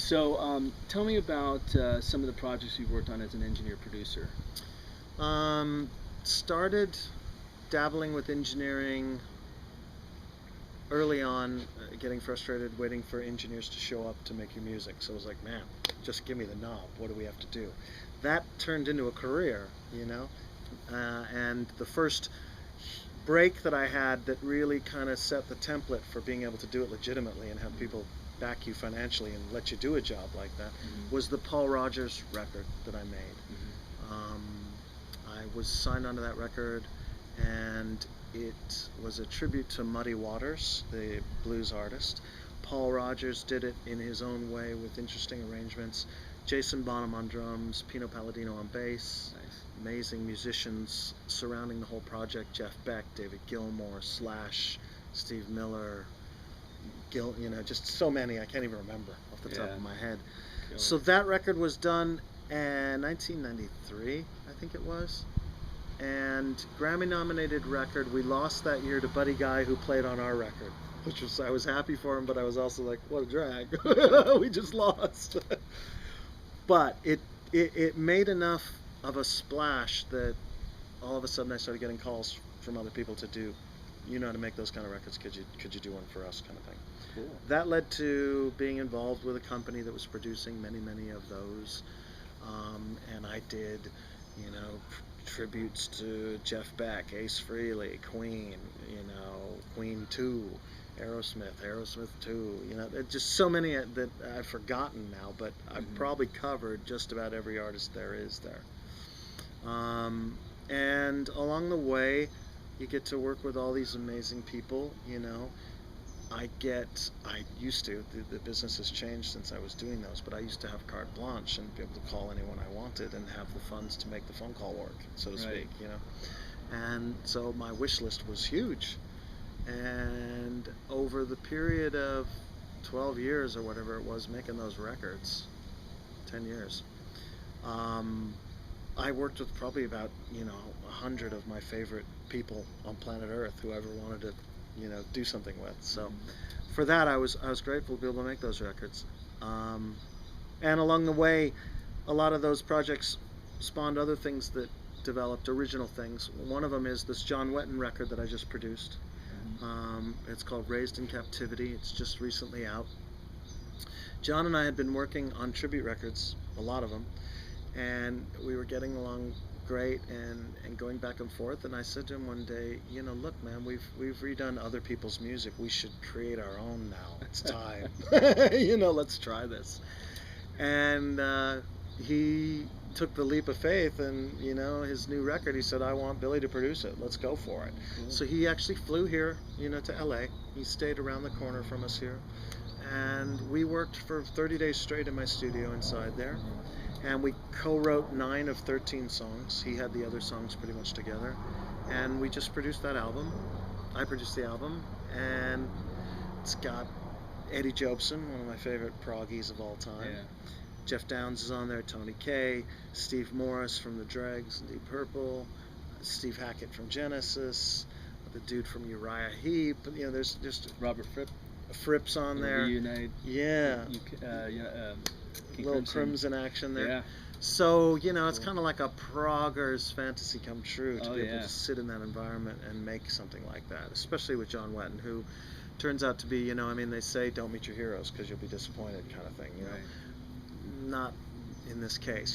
So tell me about some of the projects you've worked on as an engineer-producer. Started dabbling with engineering early on, getting frustrated waiting for engineers to show up to make your music. So I was like, man, just give me the knob. What do we have to do? That turned into a career, you know. And the first break that I had that really kind of set the template for being able to do it legitimately and have people back you financially and let you do a job like that was the Paul Rogers record that I made. I was signed onto that record, and it was a tribute to Muddy Waters, the blues artist. Paul Rogers did it in his own way with interesting arrangements. Jason Bonham on drums, Pino Palladino on bass. Nice. Amazing musicians surrounding the whole project. Jeff Beck, David Gilmour, Slash, Steve Miller, just so many I can't even remember off the top of my head. Cool. So that record was done in 1993, I think it was. And Grammy nominated record. We lost that year to Buddy Guy, who played on our record, which was, I was happy for him, but I was also like, what a drag. We just lost. But it made enough of a splash that all of a sudden I started getting calls from other people to do, you know how to make those kind of records, could you do one for us, kind of thing. Cool. That led to being involved with a company that was producing many of those. And I did, tributes to Jeff Beck, Ace Frehley, Queen, Queen 2, Aerosmith 2, just so many that I've forgotten now, but I've probably covered just about every artist there is there. And along the way, you get to work with all these amazing people, the business has changed since I was doing those, but I used to have carte blanche and be able to call anyone I wanted and have the funds to make the phone call work, so to speak, And so my wish list was huge. And over the period of 12 years or whatever it was making those records, 10 years, I worked with probably about, 100 of my favorite people on planet Earth who I ever wanted to do something with. So for that I was grateful to be able to make those records. And along the way, a lot of those projects spawned other things that developed, original things. One of them is this John Wetton record that I just produced. It's called Raised in Captivity. It's just recently out. John and I had been working on tribute records, a lot of them, and we were getting along great and going back and forth. And I said to him one day, look, man, we've redone other people's music. We should create our own now. It's time. Let's try this. And he took the leap of faith, and his new record, he said, I want Billy to produce it. Let's go for it. Cool. So he actually flew here, to LA. He stayed around the corner from us here, and we worked for 30 days straight in my studio inside there. And we co-wrote 9 of 13 songs. He had the other songs pretty much together. And we just produced that album. I produced the album. And it's got Eddie Jobson, one of my favorite proggies of all time. Yeah. Jeff Downes is on there, Tony Kaye, Steve Morris from the Dregs and Deep Purple, Steve Hackett from Genesis, the dude from Uriah Heep. There's just Robert Fripp's on there. Reunite. Yeah. Little Crimson action there. Yeah. So, it's kind of like a progger's fantasy come true to be able yeah. to sit in that environment and make something like that, especially with John Wetton, who turns out to be, they say don't meet your heroes because you'll be disappointed kind of thing, Right. Not in this case.